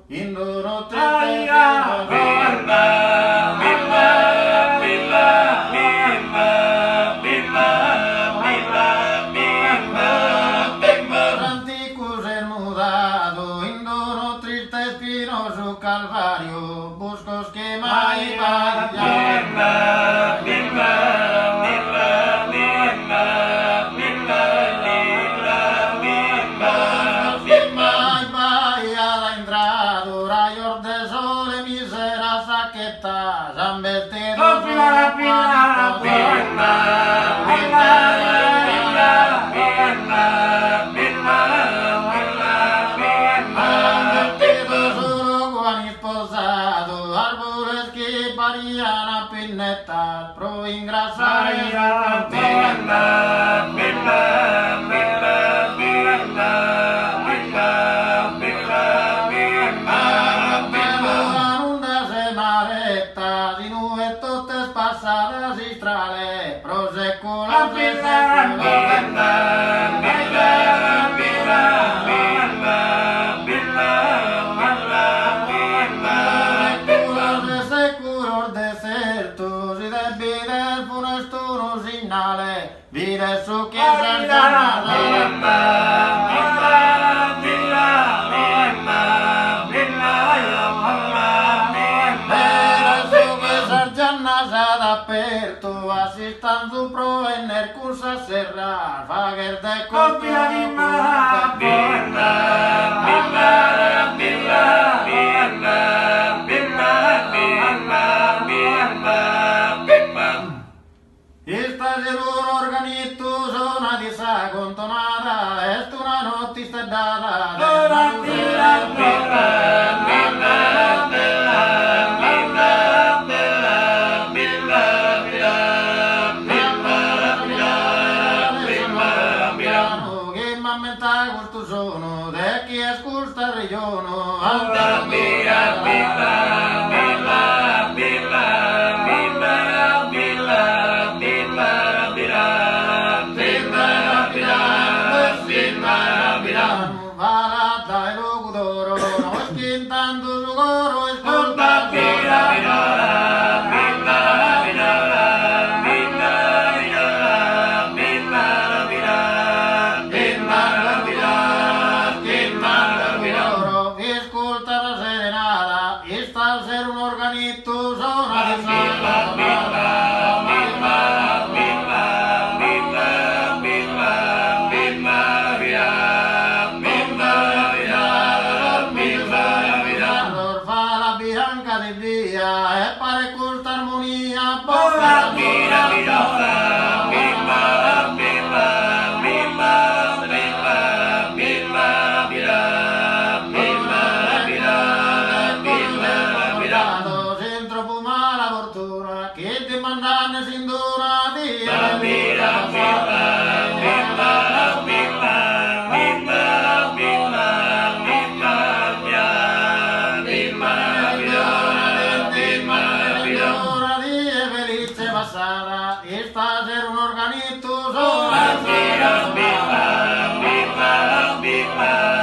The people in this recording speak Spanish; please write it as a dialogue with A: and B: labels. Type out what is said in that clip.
A: Indono te
B: Aia,
A: Billa,
B: Billa, Billa, Billa, Billa, Billa, Billa, Billa.
A: Anticus el mudado, Indono triste espinoso calvario, buscos que mai vayan.
B: Billa, Billa, Billa, Billa, Billa, Billa, Billa.
A: Mai vaya entrado, rayos de sole, misera saqueta, han vestido
B: Oh, Pila, Pila, Pila, Pila, Pila, Pila, Pila, Pila, Pila.
A: solo guani sposato, árboles que parían a pinnetas, pro ingrasare
B: Aia, Billa, Billa, Billa, Billa, Billa, Billa, Billa.
A: una semaretta di nube tutte spassadas y strale, pro secula
B: Billa, Billa, Billa, Billa, Billa, Billa, Billa, Billa.
A: de securos desertos y de vides funesturos signale, vide su chiesa llamada. Aperto, assistan su pro en el curso a cerrar, fager de
B: Copia di ma, billa, billa, billa, billa, billa, billa, billa, billa.
A: Esta es un organito, zona di sa contonada, es una noticia dada.
B: Ora billa, billa, billa, billa, billa, billa, billa, billa, billa, billa.
A: Che mammenta gusto sono, de chi ascolta regiono,
B: Ora billa, billa, billa, billa, billa, billa, billa, billa, billa, billa, billa, billa.
A: va dai locutoro, no schintando su coro,
B: Ascolta, billa, billa, billa, billa, billa, billa, billa, billa, billa, billa, billa.
A: Escolta la serenata, sta a ser un organito, zona di
B: Billa, billa, billa, billa, billa, billa, billa, billa, billa, billa.
A: fa la bianca di via e pare questa armonia
B: Ora billa, billa, billa, billa, billa, billa, billa, billa, billa, billa, billa.
A: Centro fuma la fortuna che ti mandanno sin dura di
B: Billa, billa, billa, billa, billa, billa, billa, billa, billa, billa.
A: ora di e felice passata e sta a ser un organito
B: Ora
A: sola
B: billa, billa, billa, billa,